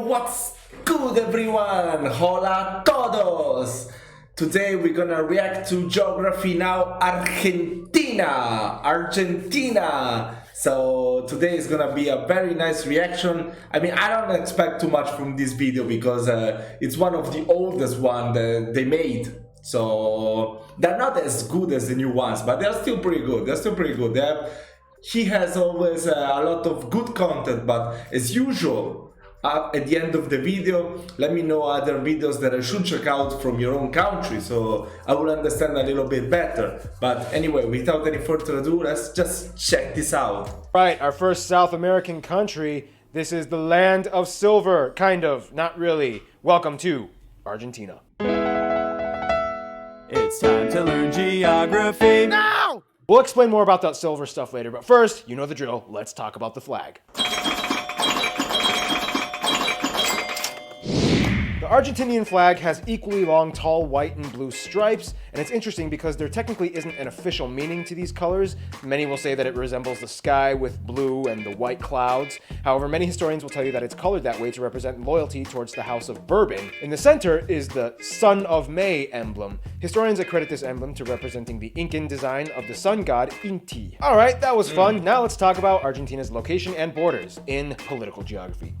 what's good everyone? Hola todos! Today we're gonna react to geography now, Argentina! So today is gonna be a very nice reaction. I mean, I don't expect too much from this video because it's one of the oldest one that they made. So they're not as good as the new ones, but they're still pretty good. He has always a lot of good content, but as usual, at the end of the video, let me know other videos that I should check out from your own country, so I will understand a little bit better. But anyway, without any further ado, let's just check this out. Right, our first South American country. This is the land of silver, kind of, not really. Welcome to Argentina. It's time to learn geography now! We'll explain more about that silver stuff later, but first, you know the drill, let's talk about the flag. The Argentinian flag has equally long, tall white and blue stripes, and it's interesting because there technically isn't an official meaning to these colors. Many will say that it resembles the sky with blue and the white clouds. However, many historians will tell you that it's colored that way to represent loyalty towards the House of Bourbon. In the center is the Sun of May emblem. Historians accredit this emblem to representing the Incan design of the sun god Inti. Alright, that was fun. Now let's talk about Argentina's location and borders in political geography.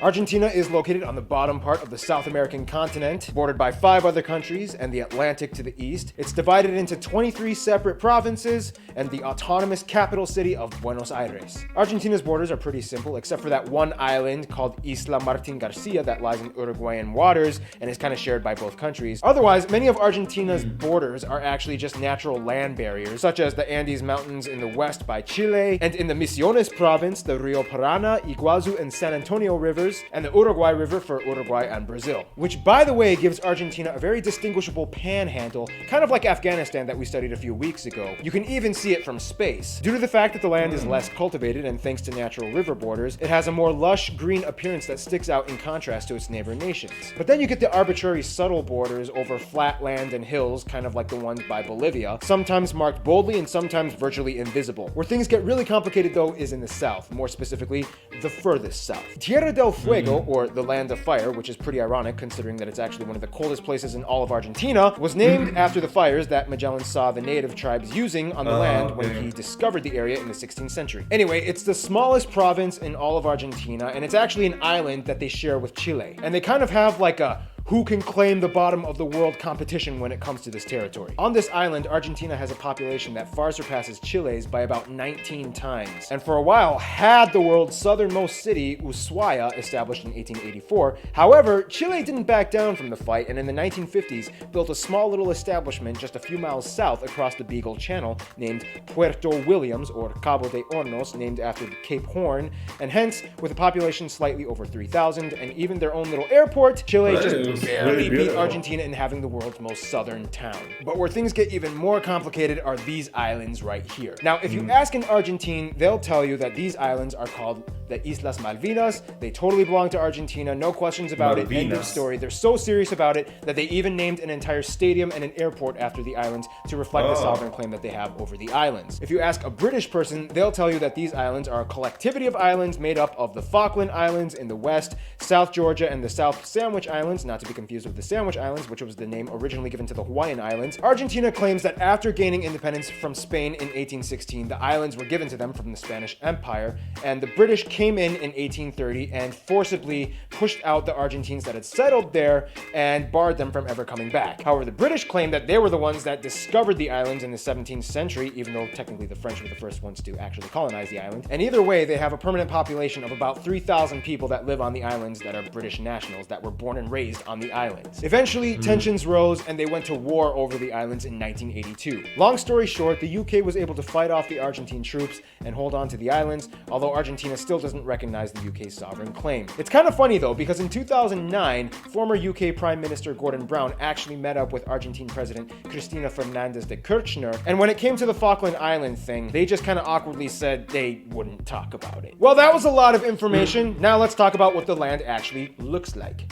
Argentina is located on the bottom part of the South American continent, bordered by 5 other countries and the Atlantic to the east. It's divided into 23 separate provinces and the autonomous capital city of Buenos Aires. Argentina's borders are pretty simple, except for that one island called Isla Martín García that lies in Uruguayan waters and is kind of shared by both countries. Otherwise, many of Argentina's borders are actually just natural land barriers, such as the Andes Mountains in the west by Chile, and in the Misiones province, the Rio Parana, Iguazu, and San Antonio rivers, and the Uruguay River for Uruguay and Brazil. Which, by the way, gives Argentina a very distinguishable panhandle, kind of like Afghanistan that we studied a few weeks ago. You can even see it from space. Due to the fact that the land is less cultivated and thanks to natural river borders, it has a more lush green appearance that sticks out in contrast to its neighbor nations. But then you get the arbitrary subtle borders over flat land and hills, kind of like the ones by Bolivia, sometimes marked boldly and sometimes virtually invisible. Where things get really complicated though is in the south, more specifically, the furthest south. Tierra del Fuego, or the Land of Fire, which is pretty ironic considering that it's actually one of the coldest places in all of Argentina, was named after the fires that Magellan saw the native tribes using on the land when he discovered the area in the 16th century. Anyway, it's the smallest province in all of Argentina, and it's actually an island that they share with Chile. And they kind of have like a who can claim the bottom of the world competition when it comes to this territory. On this island, Argentina has a population that far surpasses Chile's by about 19 times. And for a while, had the world's southernmost city, Ushuaia, established in 1884. However, Chile didn't back down from the fight, and in the 1950s, built a small little establishment just a few miles south across the Beagle Channel, named Puerto Williams, or Cabo de Hornos, named after Cape Horn, and hence, with a population slightly over 3,000, and even their own little airport, Chile just barely beat Argentina in having the world's most southern town. But where things get even more complicated are these islands right here. Now, if you ask an Argentine, they'll tell you that these islands are called the Islas Malvinas. They totally belong to Argentina, no questions about it, end of story. They're so serious about it that they even named an entire stadium and an airport after the islands to reflect the sovereign claim that they have over the islands. If you ask a British person, they'll tell you that these islands are a collectivity of islands made up of the Falkland Islands in the west, South Georgia, and the South Sandwich Islands, not to be confused with the Sandwich Islands, which was the name originally given to the Hawaiian Islands. Argentina claims that after gaining independence from Spain in 1816, the islands were given to them from the Spanish Empire, and the British came in 1830 and forcibly pushed out the Argentines that had settled there and barred them from ever coming back. However, the British claim that they were the ones that discovered the islands in the 17th century, even though technically the French were the first ones to actually colonize the island. And either way, they have a permanent population of about 3,000 people that live on the islands that are British nationals that were born and raised on the islands. Eventually, tensions rose and they went to war over the islands in 1982. Long story short, the UK was able to fight off the Argentine troops and hold on to the islands, although Argentina still doesn't recognize the UK's sovereign claim. It's kind of funny though, because in 2009, former UK Prime Minister Gordon Brown actually met up with Argentine President Cristina Fernandez de Kirchner, and when it came to the Falkland Island thing, they just kind of awkwardly said they wouldn't talk about it. Well, that was a lot of information. Now let's talk about what the land actually looks like.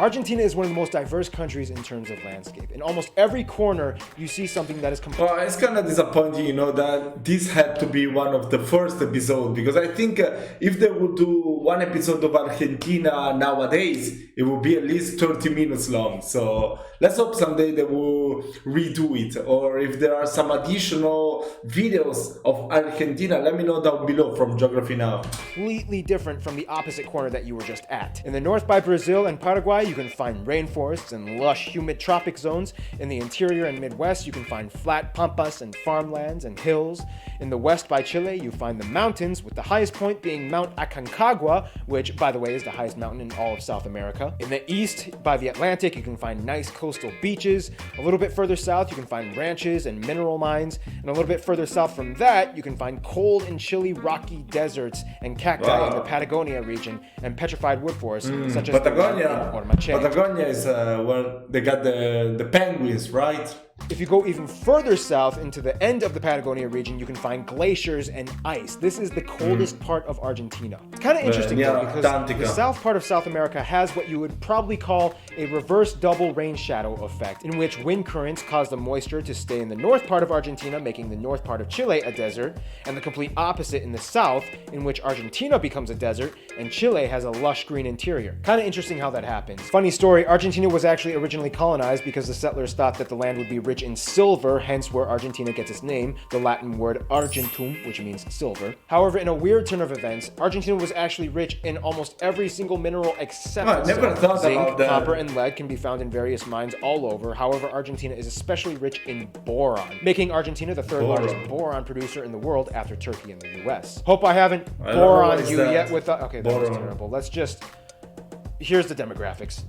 Argentina is one of the most diverse countries in terms of landscape. In almost every corner, you see something that is Well, it's kind of disappointing, you know, that this had to be one of the first episodes, because I think if they would do one episode of Argentina nowadays, it would be at least 30 minutes long. So let's hope someday they will redo it, or if there are some additional videos of Argentina, let me know down below from Geography Now. completely different from the opposite corner that you were just at. In the north by Brazil and Paraguay, you can find rainforests and lush, humid tropic zones. In the interior and Midwest, you can find flat pampas and farmlands and hills. In the west by Chile, you find the mountains, with the highest point being Mount Aconcagua, which, by the way, is the highest mountain in all of South America. In the east by the Atlantic, you can find nice coastal beaches. A little bit further south, you can find ranches and mineral mines. And a little bit further south from that, you can find cold and chilly rocky deserts and cacti in the Patagonia region and petrified wood forests, such as Patagonia. Ormache. Patagonia is where they got the penguins, right? If you go even further south into the end of the Patagonia region, you can find glaciers and ice. This is the coldest part of Argentina. It's kind of interesting though, because the south part of South America has what you would probably call a reverse double rain shadow effect, in which wind currents cause the moisture to stay in the north part of Argentina, making the north part of Chile a desert, and the complete opposite in the south, in which Argentina becomes a desert and Chile has a lush green interior. Kind of interesting how that happens. Funny story, Argentina was actually originally colonized because the settlers thought that the land would be rich in silver, hence where Argentina gets its name, the Latin word argentum, which means silver. However, in a weird turn of events, Argentina was actually rich in almost every single mineral except silver. Zinc, copper, and lead can be found in various mines all over. However, Argentina is especially rich in boron, making Argentina the third largest boron producer in the world after Turkey and the US. Hope I haven't boron you yet with the... Okay, that was terrible. Let's just... Here's the demographics.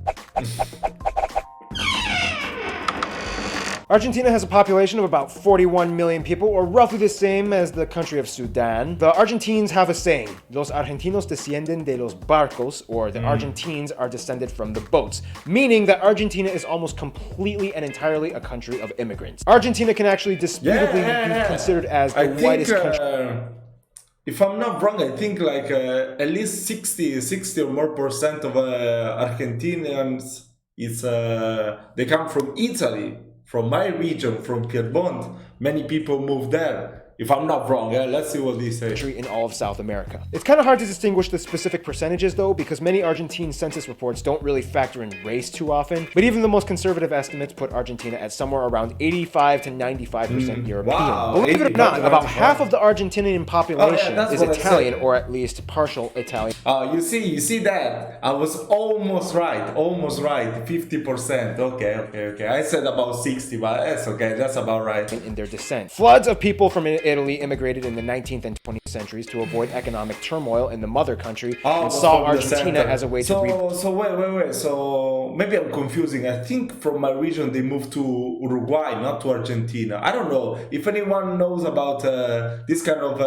Argentina has a population of about 41 million people, or roughly the same as the country of Sudan. The Argentines have a saying, los argentinos descienden de los barcos, or the Argentines are descended from the boats, meaning that Argentina is almost completely and entirely a country of immigrants. Argentina can actually disputably be considered as the whitest country. If I'm not wrong, I think like at least 60 or more percent of Argentinians is they come from Italy. From my region, from Piedmont, many people moved there. If I'm not wrong, let's see what they say. In all of South America. It's kind of hard to distinguish the specific percentages though, because many Argentine census reports don't really factor in race too often, but even the most conservative estimates put Argentina at somewhere around 85 to 95% European. Wow, believe it or not, about half of the Argentinian population is Italian, or at least partial Italian. You see that? I was almost right, 50%. Okay. I said about 60, but that's okay, that's about right. In their descent. Floods of people from Italy immigrated in the 19th and 20th centuries to avoid economic turmoil in the mother country and saw Argentina as a way to... So wait. So maybe I'm confusing. I think from my region they moved to Uruguay, not to Argentina. I don't know. If anyone knows about this kind of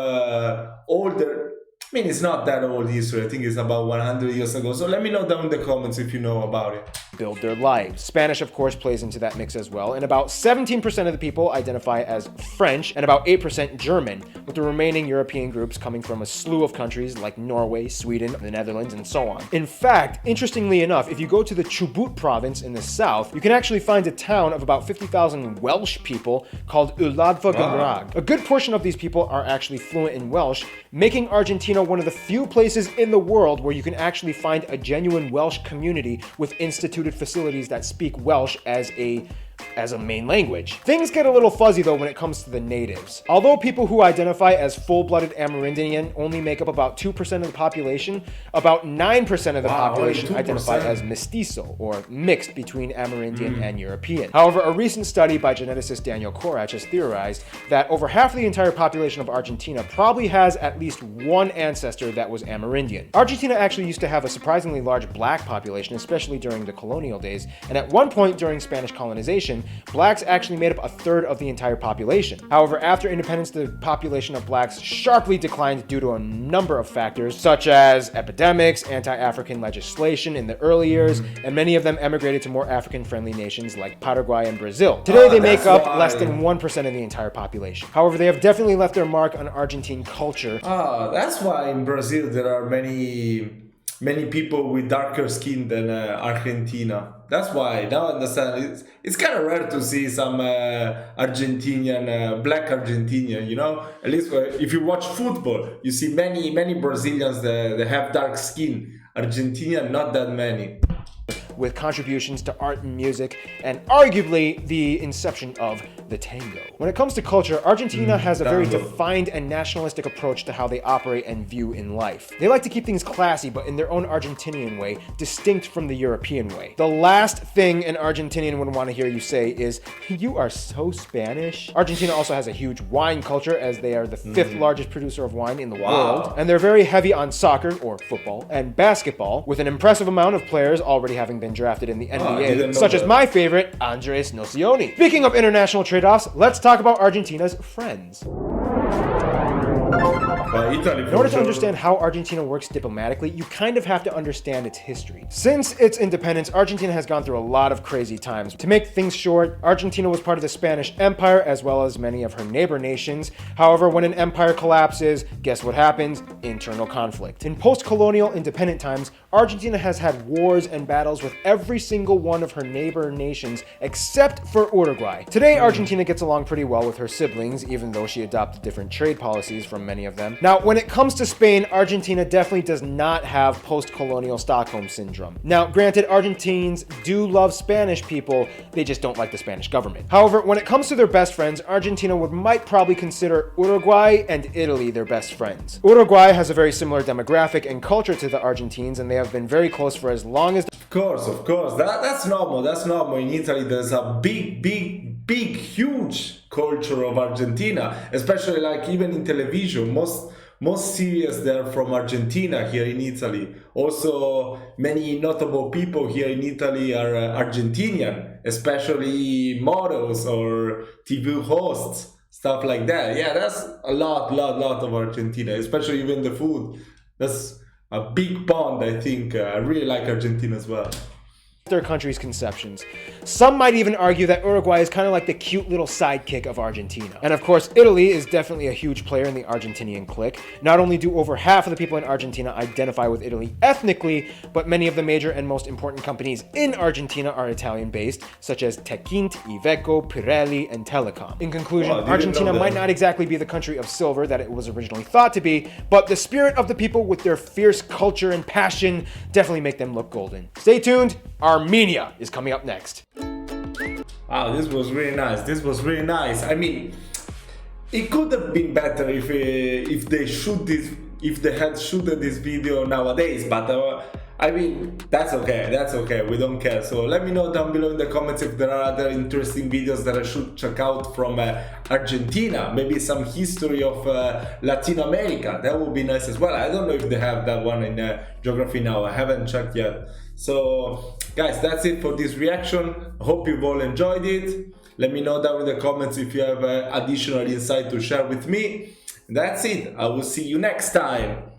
older... I mean, it's not that old history. I think it's about 100 years ago. So let me know down in the comments if you know about it. Build their lives. Spanish, of course, plays into that mix as well. And about 17% of the people identify as French and about 8% German, with the remaining European groups coming from a slew of countries like Norway, Sweden, the Netherlands, and so on. In fact, interestingly enough, if you go to the Chubut province in the south, you can actually find a town of about 50,000 Welsh people called Uladfagymraeg. A good portion of these people are actually fluent in Welsh, making Argentina one of the few places in the world where you can actually find a genuine Welsh community with instituted facilities that speak Welsh as a main language. Things get a little fuzzy though when it comes to the natives. Although people who identify as full-blooded Amerindian only make up about 2% of the population, about 9% of the population identify as mestizo, or mixed between Amerindian and European. However, a recent study by geneticist Daniel Korach has theorized that over half of the entire population of Argentina probably has at least one ancestor that was Amerindian. Argentina actually used to have a surprisingly large black population, especially during the colonial days, and at one point during Spanish colonization, blacks actually made up a third of the entire population. However, after independence, the population of blacks sharply declined due to a number of factors, such as epidemics, anti-African legislation in the early years, and many of them emigrated to more African-friendly nations like Paraguay and Brazil. Today, they make up less than 1% of the entire population. However, they have definitely left their mark on Argentine culture. That's why in Brazil there are many many people with darker skin than Argentina. That's why now I understand it's kind of rare to see some Argentinian, black Argentinian, you know. At least if you watch football, you see many Brazilians that have dark skin. Argentina, not that many. With contributions to art and music, and arguably the inception of the tango. When it comes to culture, Argentina has a very defined and nationalistic approach to how they operate and view in life. They like to keep things classy, but in their own Argentinian way, distinct from the European way. The last thing an Argentinian would want to hear you say is, "You are so Spanish." Argentina also has a huge wine culture, as they are the fifth largest producer of wine in the world, and they're very heavy on soccer, or football, and basketball, with an impressive amount of players already having been drafted in the NBA, such as my favorite, Andres Nocioni. Speaking of international trade-offs, let's talk about Argentina's friends. In order to understand how Argentina works diplomatically, you kind of have to understand its history. Since its independence, Argentina has gone through a lot of crazy times. To make things short, Argentina was part of the Spanish Empire as well as many of her neighbor nations. However, when an empire collapses, guess what happens? Internal conflict. In post-colonial independent times, Argentina has had wars and battles with every single one of her neighbor nations except for Uruguay. Today, Argentina gets along pretty well with her siblings, even though she adopted different trade policies from many of them. Now, when it comes to Spain, Argentina definitely does not have post-colonial Stockholm syndrome. Now, granted, Argentines do love Spanish people, they just don't like the Spanish government. However, when it comes to their best friends, Argentina might probably consider Uruguay and Italy their best friends. Uruguay has a very similar demographic and culture to the Argentines, and they have been very close for as long as... Of course. That's normal. That's normal. In Italy, there's a big, huge culture of Argentina, especially like even in television. Most series they're from Argentina here in Italy. Also, many notable people here in Italy are Argentinian, especially models or TV hosts, stuff like that. Yeah, that's a lot of Argentina, especially even the food. That's a big bond, I think. I really like Argentina as well. Their country's conceptions. Some might even argue that Uruguay is kind of like the cute little sidekick of Argentina. And of course, Italy is definitely a huge player in the Argentinian clique. Not only do over half of the people in Argentina identify with Italy ethnically, but many of the major and most important companies in Argentina are Italian-based, such as Techint, Iveco, Pirelli, and Telecom. In conclusion, Argentina might not exactly be the country of silver that it was originally thought to be, but the spirit of the people with their fierce culture and passion definitely make them look golden. Stay tuned. Armenia is coming up next. Wow, this was really nice. I mean, it could have been better if they had shooted this video nowadays, but I mean, that's okay, we don't care. So let me know down below in the comments if there are other interesting videos that I should check out from Argentina, maybe some history of Latin America. That would be nice as well. I don't know if they have that one in Geography Now, I haven't checked yet. So guys, that's it for this reaction. I hope you've all enjoyed it. Let me know down in the comments if you have additional insight to share with me. That's it. I will see you next time.